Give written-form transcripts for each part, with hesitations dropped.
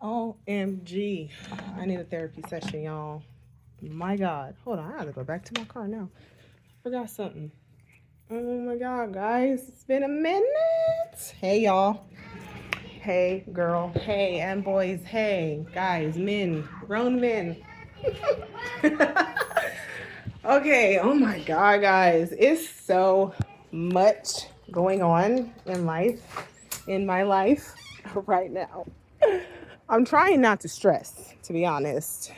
OMG. I need a therapy session, y'all. My God. Hold on. I gotta go back to my car now. Forgot something. Oh my God, guys. It's been a minute. Hey, y'all. Hey, girl. Hey, and boys. Hey, guys, men, grown men. Okay. Oh my God, guys. It's so much going on in my life right now. I'm trying not to stress, to be honest.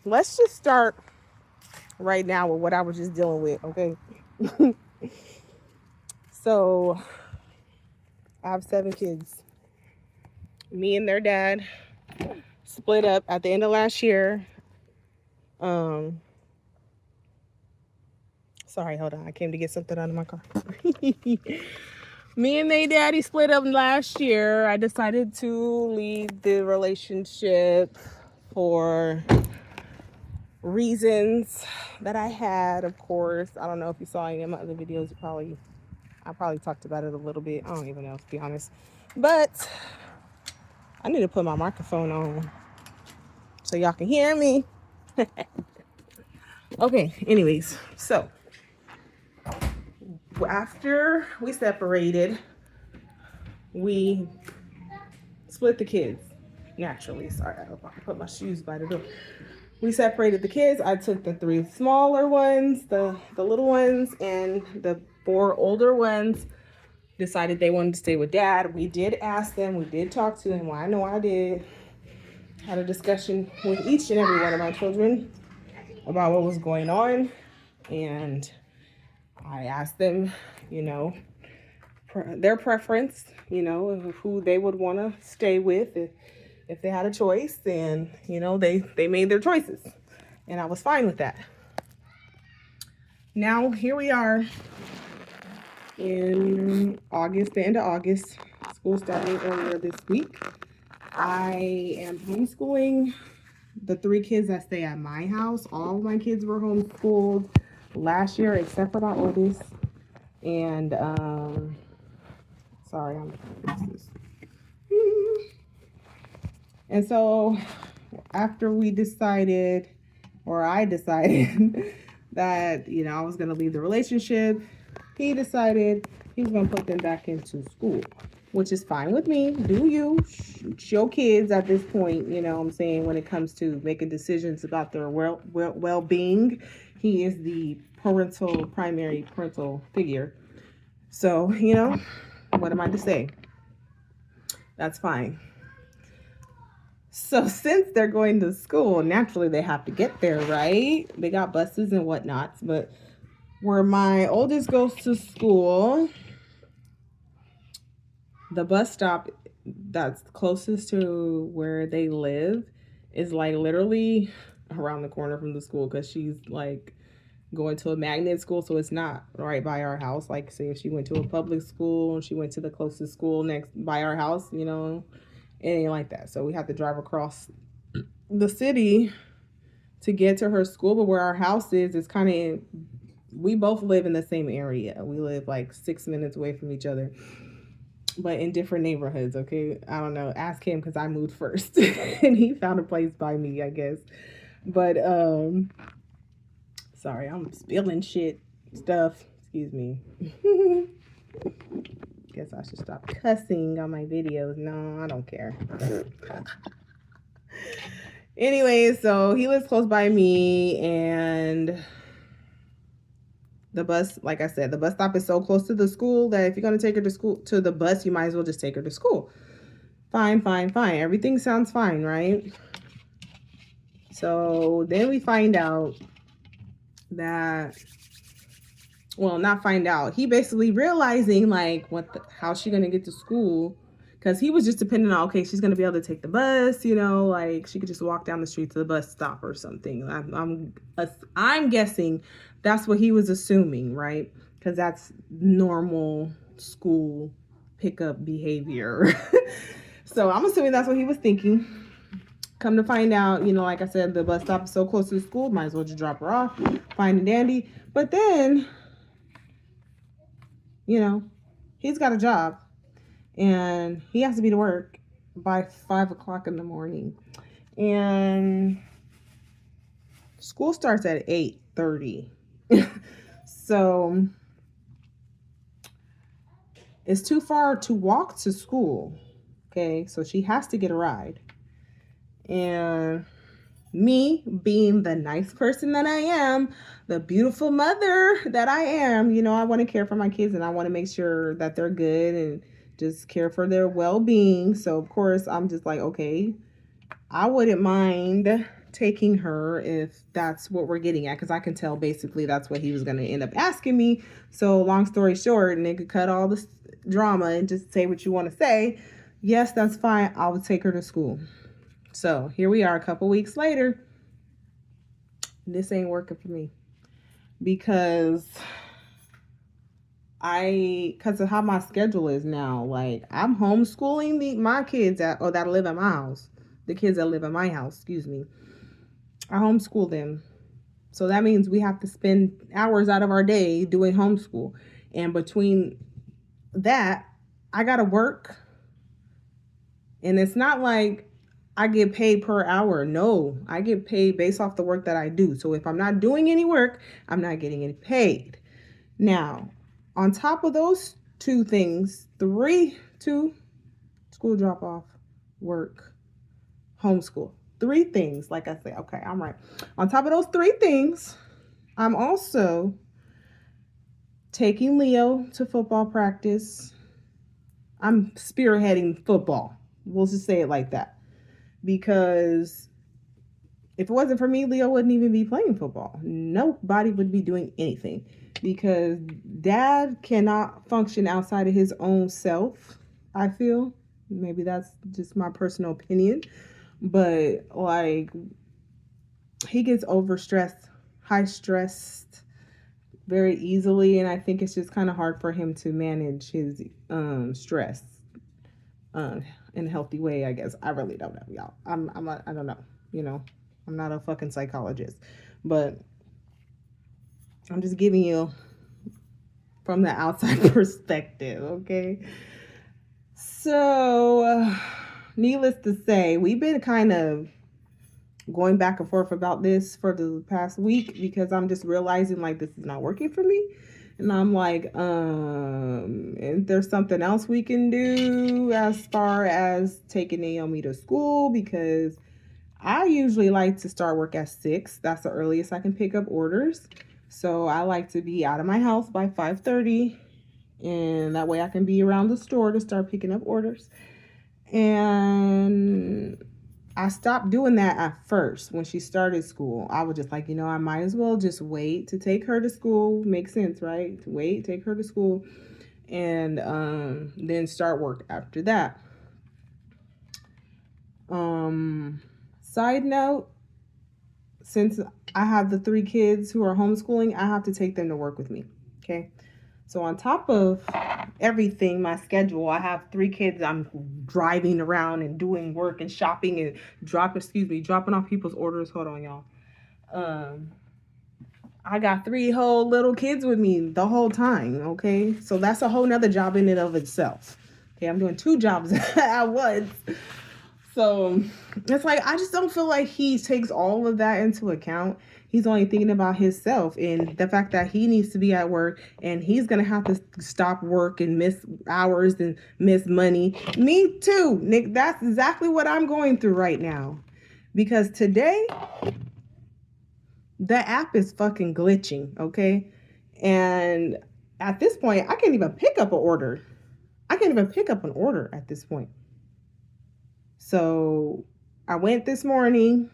Let's just start right now with what I was just dealing with, okay? So, I have 7 kids. Me and their dad split up at the end of last year. Sorry, hold on. I came to get something out of my car. Me and their daddy split up last year. I decided to leave the relationship for reasons that I had, of course. I don't know if you saw any of my other videos. I probably talked about it a little bit. I don't even know, to be honest. But I need to put my microphone on so y'all can hear me. Okay, anyways, so after we separated, we split the kids naturally. Sorry, I put my shoes by the door. We separated the kids. I took the 3 smaller ones, the little ones, and the 4 older ones decided they wanted to stay with dad. We did ask them, we did talk to them. Well, I know I did. Had a discussion with each and every one of my children about what was going on. And I asked them, their preference, of who they would want to stay with if they had a choice. And, they made their choices. And I was fine with that. Now, here we are in August, the end of August. School starting earlier this week. I am homeschooling the 3 kids that stay at my house. All of my kids were homeschooled last year, except for my oldest. And, sorry, I'm gonna fix this. And so, after I decided that, I was going to leave the relationship, he decided he was going to put them back into school, which is fine with me. Do you? Shoot your kids at this point, I'm saying, when it comes to making decisions about their well-being. He is the primary parental figure. So, what am I to say? That's fine. So since they're going to school, naturally they have to get there, right? They got buses and whatnot. But where my oldest goes to school, the bus stop that's closest to where they live is like literally around the corner from the school, because she's like going to a magnet school, so it's not right by our house. Like, say if she went to a public school and she went to the closest school next by our house, it ain't like that. So we have to drive across the city to get to her school. But where our house is kind of, we both live in the same area. We live like 6 minutes away from each other, but in different neighborhoods. Okay, I don't know, ask him, because I moved first and he found a place by me, I guess. But sorry, I'm spilling stuff, excuse me. Guess I should stop cussing on my videos. No, I don't care. Anyway, so he lives close by me, and the bus, like I said, the bus stop is so close to the school that if you're going to take her to the bus, you might as well just take her to school. Fine. Everything sounds fine, right? So then we find out that, well, not find out. He basically realizing like how's she gonna get to school, because he was just depending on, okay, she's gonna be able to take the bus, like she could just walk down the street to the bus stop or something. I'm guessing that's what he was assuming, right? Because that's normal school pickup behavior. So I'm assuming that's what he was thinking. Come to find out, like I said, the bus stop is so close to the school, might as well just drop her off, fine and dandy. But then, he's got a job and he has to be to work. by 5 o'clock in the morning. And school starts at 8:30. So it's too far to walk to school. Okay, so she has to get a ride. And me being the nice person that I am, the beautiful mother that I am, I want to care for my kids and I want to make sure that they're good and just care for their well-being. So of course, I'm just like, okay, I wouldn't mind taking her if that's what we're getting at, because I can tell basically that's what he was going to end up asking me. So long story short, and they could cut all this drama and just say what you want to say. Yes, that's fine. I would take her to school. So here we are a couple weeks later. This ain't working for me because because of how my schedule is now. Like, I'm homeschooling my kids that live at my house. The kids that live at my house, excuse me. I homeschool them. So that means we have to spend hours out of our day doing homeschool. And between that, I got to work. And it's not like I get paid per hour. No, I get paid based off the work that I do. So if I'm not doing any work, I'm not getting any paid. Now, on top of those two things, two, school drop off, work, homeschool. Three things, like I said. Okay, I'm right. On top of those three things, I'm also taking Leo to football practice. I'm spearheading football. We'll just say it like that. Because if it wasn't for me, Leo wouldn't even be playing football. Nobody would be doing anything. Because dad cannot function outside of his own self, I feel. Maybe that's just my personal opinion. But, like, he gets overstressed, high stressed very easily. And I think it's just kind of hard for him to manage his stress in a healthy way, I guess. I really don't know, y'all. I don't know. I'm not a fucking psychologist. But I'm just giving you from the outside perspective, okay? So, needless to say, we've been kind of going back and forth about this for the past week because I'm just realizing, like, this is not working for me. And I'm like, is there something else we can do as far as taking Naomi to school? Because I usually like to start work at 6. That's the earliest I can pick up orders. So I like to be out of my house by 5:30. And that way I can be around the store to start picking up orders. And I stopped doing that at first when she started school. I was just like, I might as well just wait to take her to school. Makes sense, right? To wait, take her to school, and then start work after that. Side note, since I have the 3 kids who are homeschooling, I have to take them to work with me. Okay. So on top of everything, my schedule, I have 3 kids. I'm driving around and doing work and shopping and dropping off people's orders. Hold on, y'all. I got 3 whole little kids with me the whole time. Okay. So that's a whole nother job in and of itself. Okay. I'm doing 2 jobs at once. So it's like, I just don't feel like he takes all of that into account. He's only thinking about himself and the fact that he needs to be at work and he's going to have to stop work and miss hours and miss money. Me too, Nick. That's exactly what I'm going through right now. Because today, the app is fucking glitching, okay? And at this point, I can't even pick up an order. I can't even pick up an order at this point. So I went this morning.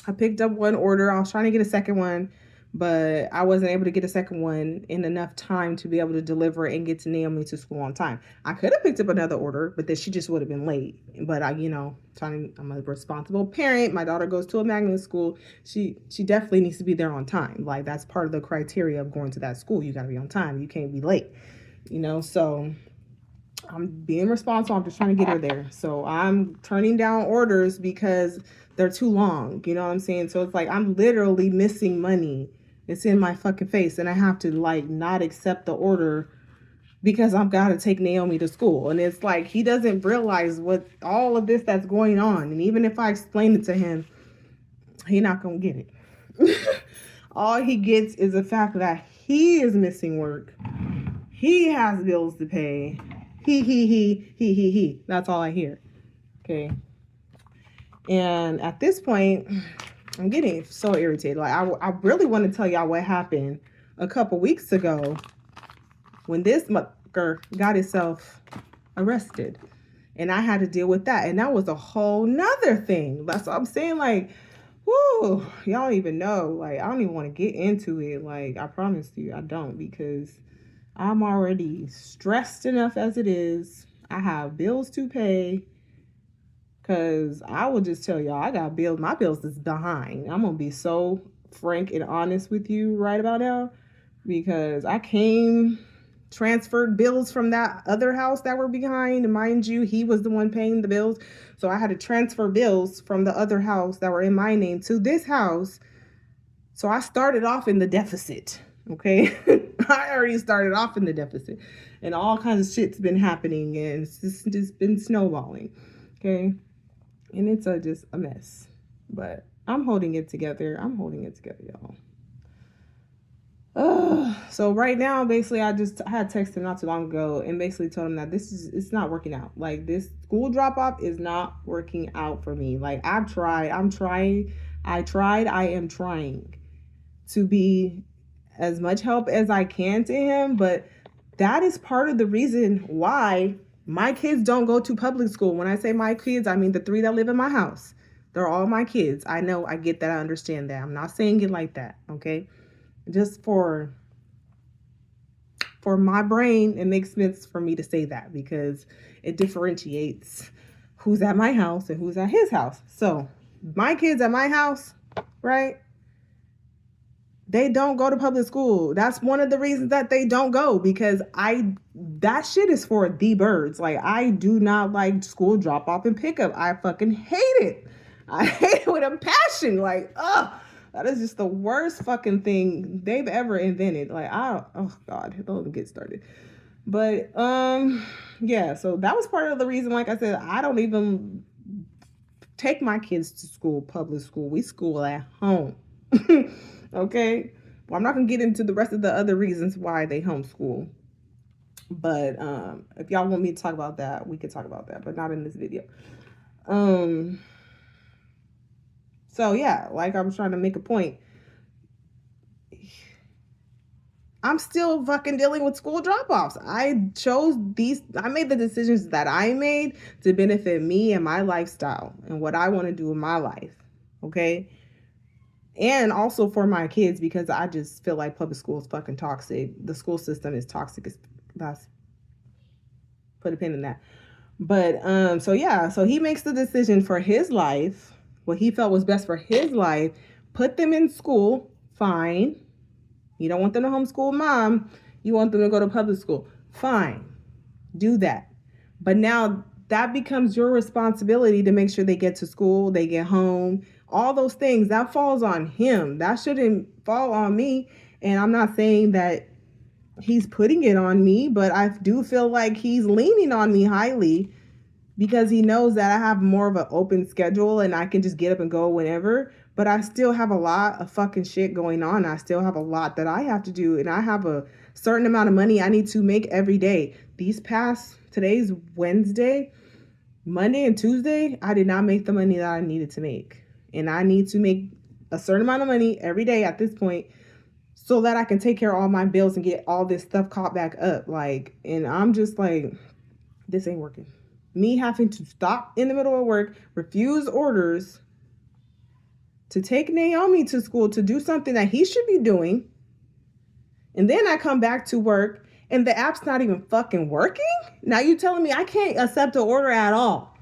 I picked up 1 order. I was trying to get a second one, but I wasn't able to get a second one in enough time to be able to deliver it and get to Naomi to school on time. I could have picked up another order, but then she just would have been late. But I'm a responsible parent. My daughter goes to a magnet school. She definitely needs to be there on time. Like, that's part of the criteria of going to that school. You got to be on time. You can't be late. So I'm being responsible. I'm just trying to get her there. So I'm turning down orders because they're too long. You know what I'm saying? So it's like I'm literally missing money. It's in my fucking face. And I have to, like, not accept the order because I've got to take Naomi to school. And it's like he doesn't realize what all of this that's going on. And even if I explain it to him, he not gonna get it. All he gets is the fact that he is missing work. He has bills to pay. He. That's all I hear. Okay. And at this point, I'm getting so irritated. Like I really want to tell y'all what happened a couple weeks ago when this motherfucker got himself arrested. And I had to deal with that. And that was a whole nother thing. That's what I'm saying. Like, whoo, y'all don't even know. Like, I don't even want to get into it. Like, I promise you, I don't, because I'm already stressed enough as it is. I have bills to pay. Because I will just tell y'all, I got bills. My bills is behind. I'm going to be so frank and honest with you right about now. Because I transferred bills from that other house that were behind. And mind you, he was the one paying the bills. So I had to transfer bills from the other house that were in my name to this house. So I started off in the deficit. Okay. I already started off in the deficit. And all kinds of shit's been happening. And it's just been snowballing. Okay. And it's just a mess. But I'm holding it together. Y'all. So right now, basically, I had texted him not too long ago and basically told him that it's not working out. Like, this school drop off is not working out for me. Like, I am trying to be as much help as I can to him, but that is part of the reason why my kids don't go to public school. When I say my kids, I mean the 3 that live in my house. They're all my kids. I know, I get that, I understand that. I'm not saying it like that, okay? Just for my brain, it makes sense for me to say that because it differentiates who's at my house and who's at his house. So my kids at my house, right? They don't go to public school. That's one of the reasons that they don't go, because that shit is for the birds. Like, I do not like school drop off and pickup. I fucking hate it. I hate it with a passion. Like, ugh. That is just the worst fucking thing they've ever invented. Like, oh God, don't even get started. But, yeah, so that was part of the reason, like I said, I don't even take my kids to school, public school. We school at home. Okay? Well, I'm not going to get into the rest of the other reasons why they homeschool. But, if y'all want me to talk about that, we could talk about that, but not in this video. So yeah, like I was trying to make a point. I'm still fucking dealing with school drop-offs. I made the decisions that I made to benefit me and my lifestyle and what I want to do in my life. Okay? And also for my kids, because I just feel like public school is fucking toxic. The school system is toxic. That's put a pin in that. But so yeah, so he makes the decision for his life, what he felt was best for his life, put them in school, fine. You don't want them to homeschool mom, you want them to go to public school, fine. Do that. But now that becomes your responsibility to make sure they get to school, they get home, all those things, that falls on him. That shouldn't fall on me. And I'm not saying that he's putting it on me, but I do feel like he's leaning on me highly because he knows that I have more of an open schedule and I can just get up and go whenever. But I still have a lot of fucking shit going on. I still have a lot that I have to do. And I have a certain amount of money I need to make every day. Today's Wednesday, Monday and Tuesday, I did not make the money that I needed to make. And I need to make a certain amount of money every day at this point so that I can take care of all my bills and get all this stuff caught back up. Like, and I'm just like, this ain't working. Me having to stop in the middle of work, refuse orders to take Naomi to school to do something that he should be doing. And then I come back to work and the app's not even fucking working? Now you telling me I can't accept an order at all.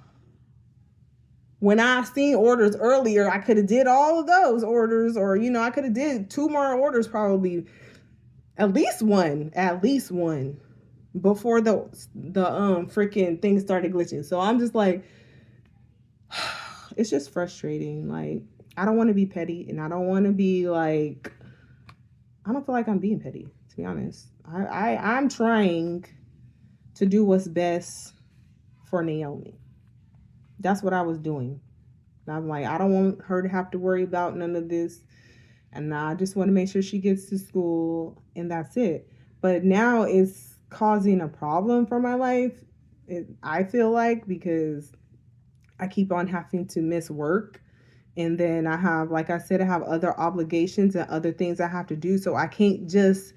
When I seen orders earlier, I could have did all of those orders, or, I could have did 2 more orders, probably at least one before the freaking thing started glitching. So I'm just like, it's just frustrating. Like, I don't want to be petty, and I don't want to be like, I don't feel like I'm being petty, to be honest. I'm trying to do what's best for Naomi. That's what I was doing. And I'm like, I don't want her to have to worry about none of this. And I just want to make sure she gets to school and that's it. But now it's causing a problem for my life. I feel like, because I keep on having to miss work. And then I have, like I said, I have other obligations and other things I have to do. So I can't just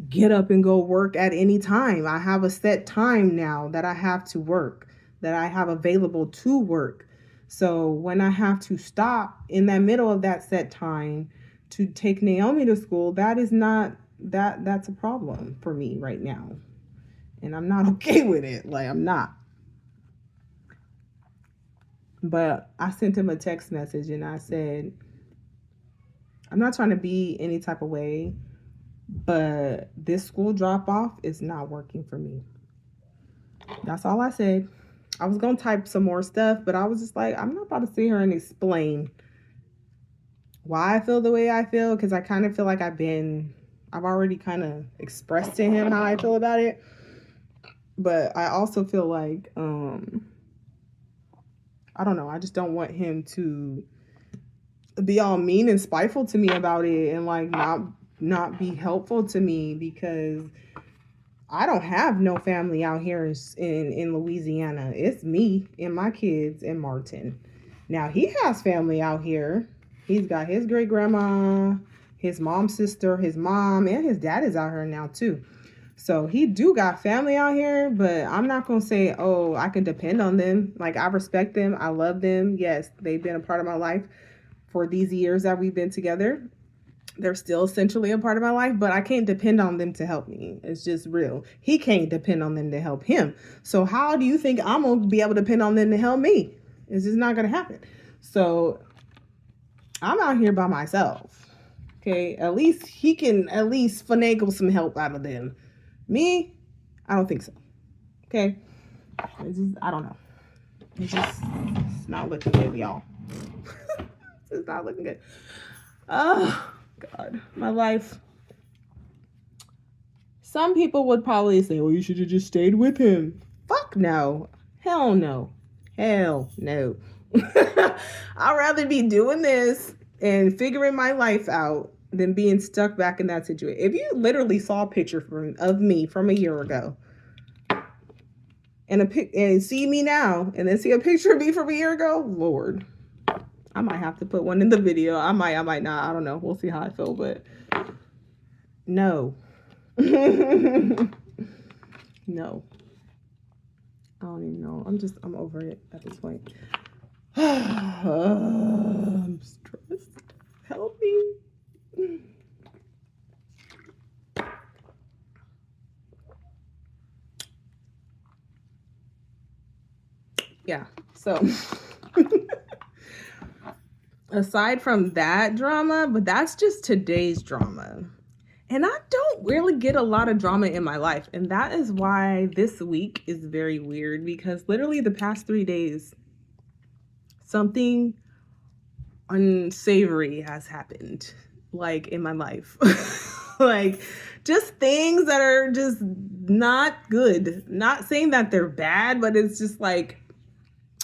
get up and go work at any time. I have a set time now that I have to work, that I have available to work. So when I have to stop in the middle of that set time to take Naomi to school, that is not that's a problem for me right now. And I'm not okay with it. Like, I'm not. But I sent him a text message and I said, I'm not trying to be any type of way, but this school drop off is not working for me. That's all I said. I was going to type some more stuff, but I was just like, I'm not about to sit here and explain why I feel the way I feel, because I kind of feel like I've already kind of expressed to him how I feel about it. But I also feel like, I don't know, I just don't want him to be all mean and spiteful to me about it and like not be helpful to me, because I don't have no family out here in Louisiana. It's me and my kids and Martin. Now he has family out here. He's got his great grandma, his mom's sister, his mom, and his dad is out here now too. So he do got family out here, but I'm not going to say, oh, I can depend on them. Like, I respect them. I love them. Yes, they've been a part of my life for these years that we've been together. They're still essentially a part of my life, but I can't depend on them to help me. It's just real. He can't depend on them to help him. So how do you think I'm going to be able to depend on them to help me? It's just not going to happen. So I'm out here by myself. Okay, at least he can at least finagle some help out of them. Me, I don't think so. Okay, I don't know. It's not looking good, y'all. It's not looking good. Oh, God, my life. Some people would probably say, well, you should have just stayed with him. Fuck no. Hell no. Hell no. I'd rather be doing this and figuring my life out than being stuck back in that situation. If you literally saw a picture of me from a year ago and see me now and then see a picture of me from a year ago, Lord, I might have to put one in the video. I might not. I don't know. We'll see how I feel, but no. No. I don't even know. I'm over it at this point. I'm stressed. Help me. Yeah, so aside from that drama, but that's just today's drama. And I don't really get a lot of drama in my life. And that is why this week is very weird, because literally the past 3 days, something unsavory has happened, like, in my life. Like, just things that are just not good. Not saying that they're bad, but it's just like,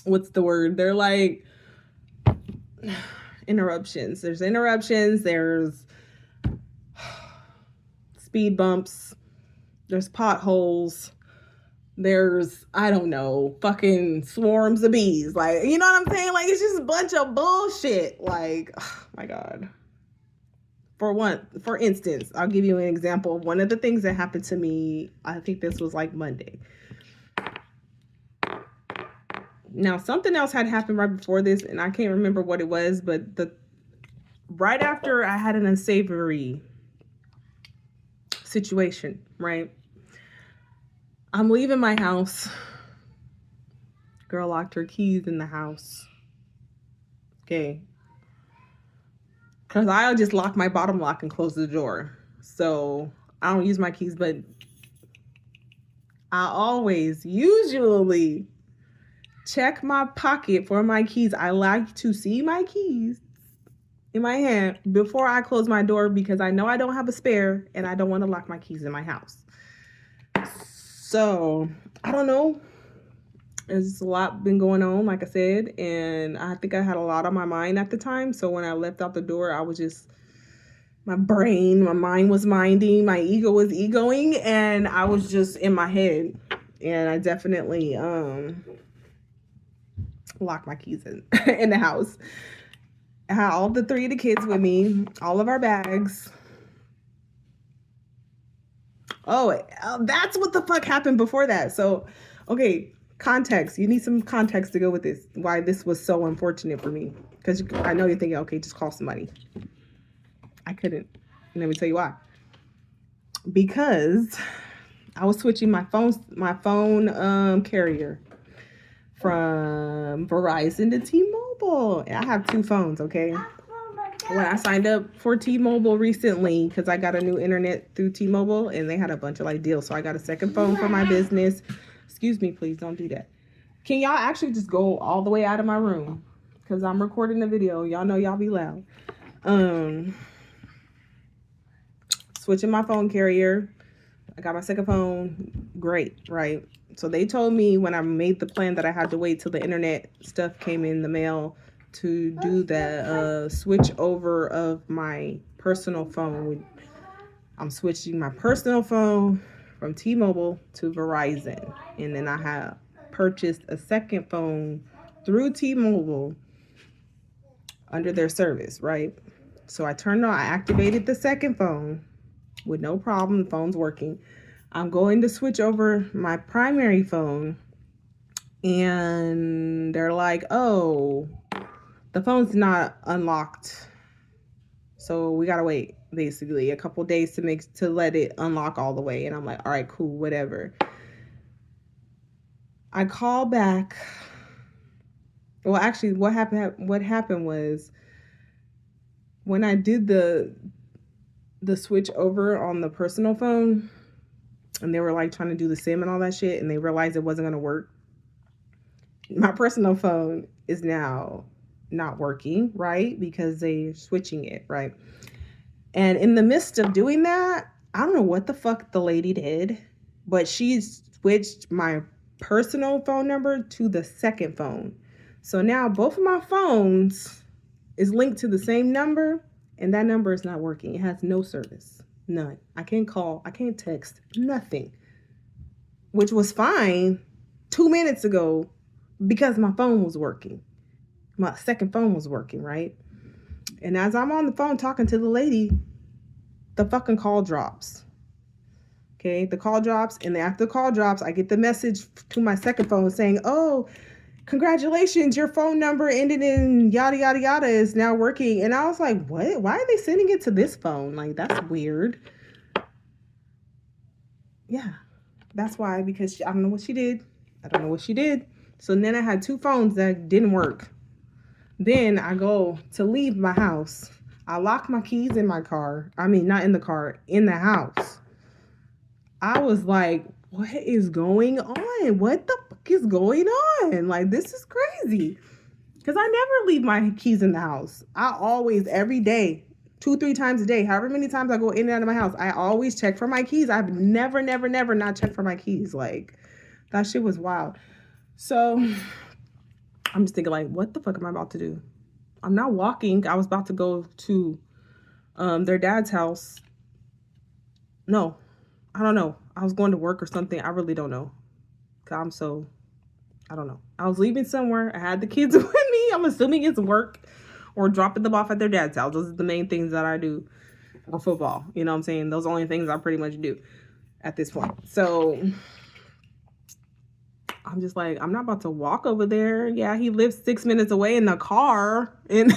what's the word? They're like interruptions. There's interruptions. There's speed bumps. There's potholes. There's, I don't know, fucking swarms of bees. Like, you know what I'm saying? Like, it's just a bunch of bullshit. Like, oh my God. For instance, I'll give you an example. One of the things that happened to me, I think this was like Monday. Now, something else had happened right before this, and I can't remember what it was, but right after I had an unsavory situation, right? I'm leaving my house. Girl locked her keys in the house. Okay. Because I'll just lock my bottom lock and close the door. So I don't use my keys, but I usually check my pocket for my keys. I like to see my keys in my hand before I close my door, because I know I don't have a spare and I don't want to lock my keys in my house. So I don't know. There's a lot been going on, like I said, and I think I had a lot on my mind at the time. So when I left out the door, I was just my mind was minding, my ego was egoing, and I was just in my head. And I definitely locked my keys in in the house. I had all the 3 of the kids with me, all of our bags. Oh, that's what the fuck happened before that. So, okay, context. You need some context to go with this. Why this was so unfortunate for me. Because I know you're thinking, okay, just call somebody. I couldn't. Let me tell you why. Because I was switching my phone carrier from Verizon to T-Mobile. I have 2 phones, okay? When I signed up for T-Mobile recently, because I got a new internet through T-Mobile, and they had a bunch of like deals, so I got a second phone for my business. Excuse me, please don't do that. Can y'all actually just go all the way out of my room? Because I'm recording the video. Y'all know y'all be loud. Switching my phone carrier. I got my second phone. Great, right? So they told me when I made the plan that I had to wait till the internet stuff came in the mail to do the switch over of my personal phone. I'm switching my personal phone from T-Mobile to Verizon. And then I have purchased a second phone through T-Mobile under their service, right? So I activated the second phone with no problem. The phone's working. I'm going to switch over my primary phone, and they're like, oh, the phone's not unlocked, so we gotta wait basically a couple days to let it unlock all the way. And I'm like, all right, cool, whatever. I call back. Well, actually, what happened was when I did the switch over on the personal phone, and they were like trying to do the SIM and all that shit, and they realized it wasn't gonna work. My personal phone is now not working, right? Because they're switching it, right? And in the midst of doing that, I don't know what the fuck the lady did, but she switched my personal phone number to the second phone. So now both of my phones is linked to the same number, and that number is not working. It has no service. None. I can't call. I can't text. Nothing. Which was fine 2 minutes ago because my phone was working. My second phone was working, right? And as I'm on the phone talking to the lady, the fucking call drops. Okay, the call drops, and after the call drops, I get the message to my second phone saying, oh, congratulations, your phone number ended in yada, yada, yada is now working. And I was like, what? Why are they sending it to this phone? Like, that's weird. Yeah, that's why, because I don't know what she did. So then I had 2 phones that didn't work. Then I go to leave my house. I lock my keys in my car. I mean, not in the car, in the house. I was like, what is going on? What the fuck is going on? Like, this is crazy. Because I never leave my keys in the house. I always, every day, 2-3 times a day, however many times I go in and out of my house, I always check for my keys. I've never not checked for my keys. Like, that shit was wild. So I'm just thinking, like, what the fuck am I about to do? I'm not walking. I was about to go to their dad's house. No, I don't know. I was going to work or something. I really don't know. I don't know. I was leaving somewhere. I had the kids with me. I'm assuming it's work or dropping them off at their dad's house. Those are the main things that I do. Or football. You know what I'm saying? Those are the only things I pretty much do at this point. So I'm just like, I'm not about to walk over there. Yeah, he lives 6 minutes away in the car, and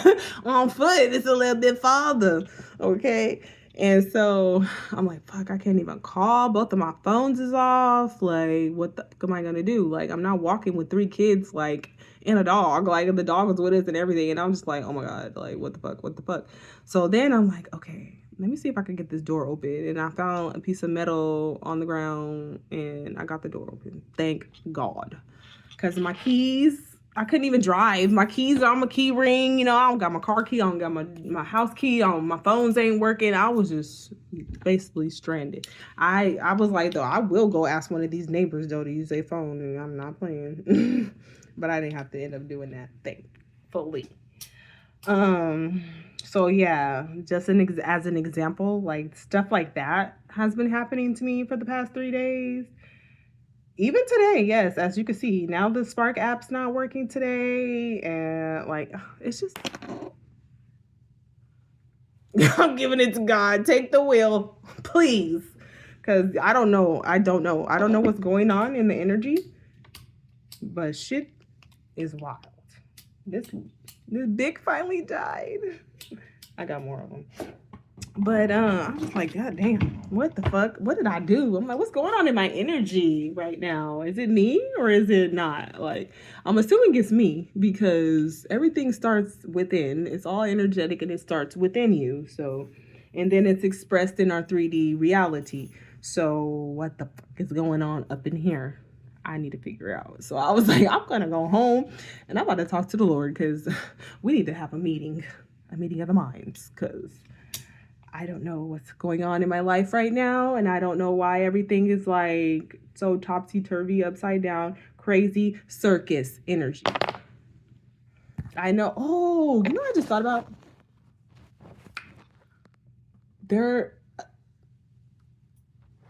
on foot it's a little bit farther. Okay. And so I'm like, fuck, I can't even call. Both of my phones is off. Like, what the fuck am I gonna do? Like, I'm not walking with 3 kids, like, and a dog. Like, the dog was with us and everything. And I'm just like, oh my God, like, what the fuck? So then I'm like, okay, let me see if I can get this door open. And I found a piece of metal on the ground, and I got the door open. Thank God. Because my keys, I couldn't even drive. My keys are on my key ring. You know, I don't got my car key. I don't got my house key. My phones ain't working. I was just basically stranded. I was like, though, I will go ask one of these neighbors, though, to use their phone. And I'm not playing. But I didn't have to end up doing that, thankfully. So yeah, just as an example, like stuff like that has been happening to me for the past 3 days. Even today, yes, as you can see, now the Spark app's not working today, and like it's just I'm giving it to God. Take the wheel, please. Cause I don't know. I don't know what's going on in the energy, but shit is wild. This Big finally died. I got more of them. But I was like, God damn, what the fuck? What did I do? I'm like, what's going on in my energy right now? Is it me or is it not? Like, I'm assuming it's me because everything starts within. It's all energetic and it starts within you. So, and then it's expressed in our 3D reality. So, what the fuck is going on up in here? I need to figure out. So I was like, I'm gonna go home and I'm about to talk to the Lord because we need to have a meeting of the minds, because I don't know what's going on in my life right now, and I don't know why everything is like so topsy-turvy, upside down, crazy circus energy. I know. Oh, you know what I just thought about? There,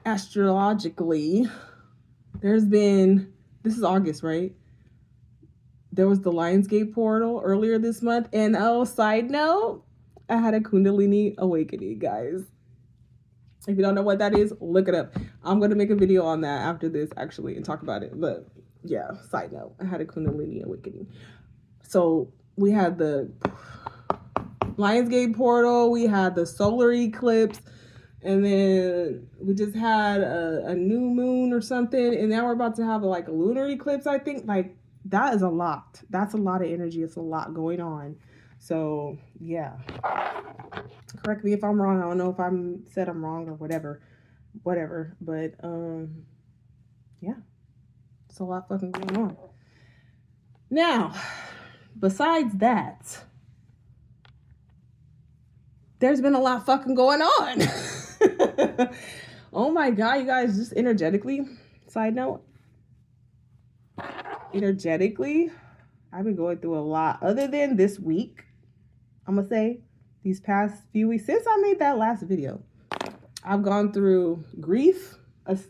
astrologically, there's been, this is August, right? There was the Lionsgate portal earlier this month, and oh, side note, I had a Kundalini awakening, guys. If you don't know what that is, look it up. I'm going to make a video on that after this, actually, and talk about it. But yeah, side note, I had a Kundalini awakening. So we had the Lionsgate portal, we had the solar eclipse, and then we just had a new moon or something, and now we're about to have a lunar eclipse, I think. Like, that is a lot. That's a lot of energy. It's a lot going on. So yeah, correct me if I'm wrong. I don't know if I'm wrong or whatever, but yeah, it's a lot fucking going on. Now, besides that, there's been a lot fucking going on. Oh my God, you guys, just energetically, side note, energetically, I've been going through a lot. Other than this week, I'm gonna say these past few weeks since I made that last video, I've gone through grief,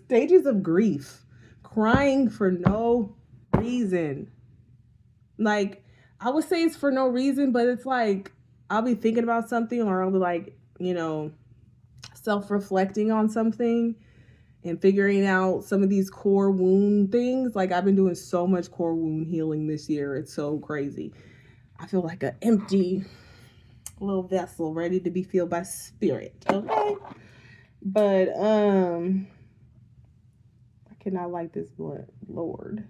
stages of grief, crying for no reason. Like, I would say it's for no reason, but it's like I'll be thinking about something, or I'll be like, you know, self-reflecting on something and figuring out some of these core wound things. Like, I've been doing so much core wound healing this year. It's so crazy. I feel like an empty little vessel ready to be filled by spirit. Okay. But I cannot light this blunt. Lord.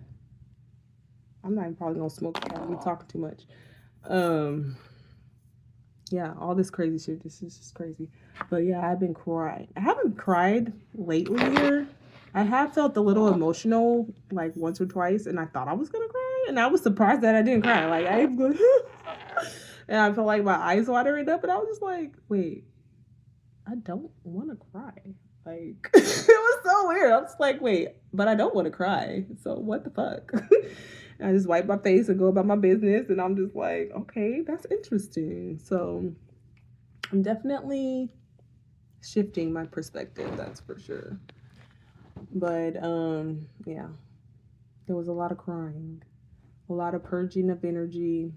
I'm not even probably gonna smoke it. I'm talking too much. Yeah, all this crazy shit. This is just crazy. But yeah, I've been crying. I haven't cried lately here. I have felt a little emotional like once or twice, and I thought I was gonna cry, and I was surprised that I didn't cry. Like, I was going and I felt like my eyes watering up, and I was just like, wait, I don't want to cry. Like, it was so weird. I was like, wait, but I don't want to cry. So what the fuck? I just wipe my face and go about my business, and I'm just like, okay, that's interesting. So I'm definitely shifting my perspective, that's for sure. But yeah, there was a lot of crying, a lot of purging of energy.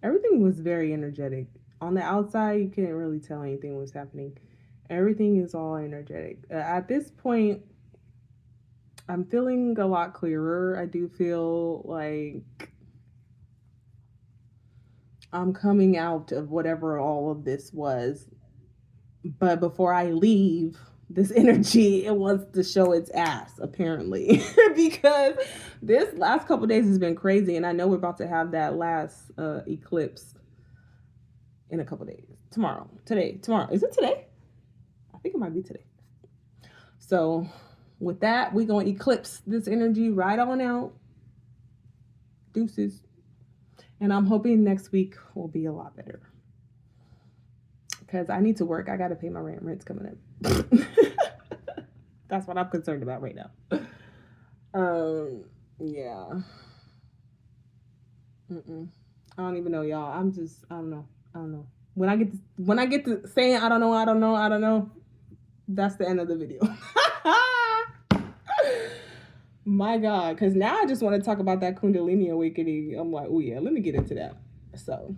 Everything was very energetic. On the outside, you can't really tell anything was happening. Everything is all energetic. At this point, I'm feeling a lot clearer. I do feel like I'm coming out of whatever all of this was. But before I leave, this energy, it wants to show its ass, apparently. Because this last couple days has been crazy. And I know we're about to have that last eclipse in a couple days. Tomorrow. Is it today? I think it might be today. So with that, we're going to eclipse this energy right on out. Deuces. And I'm hoping next week will be a lot better. Because I need to work. I got to pay my rent. Rent's coming up. That's what I'm concerned about right now. Yeah. I don't even know, y'all. I don't know. When I get to saying I don't know, that's the end of the video. My God, because now I just want to talk about that Kundalini awakening. I'm like, oh yeah, let me get into that. So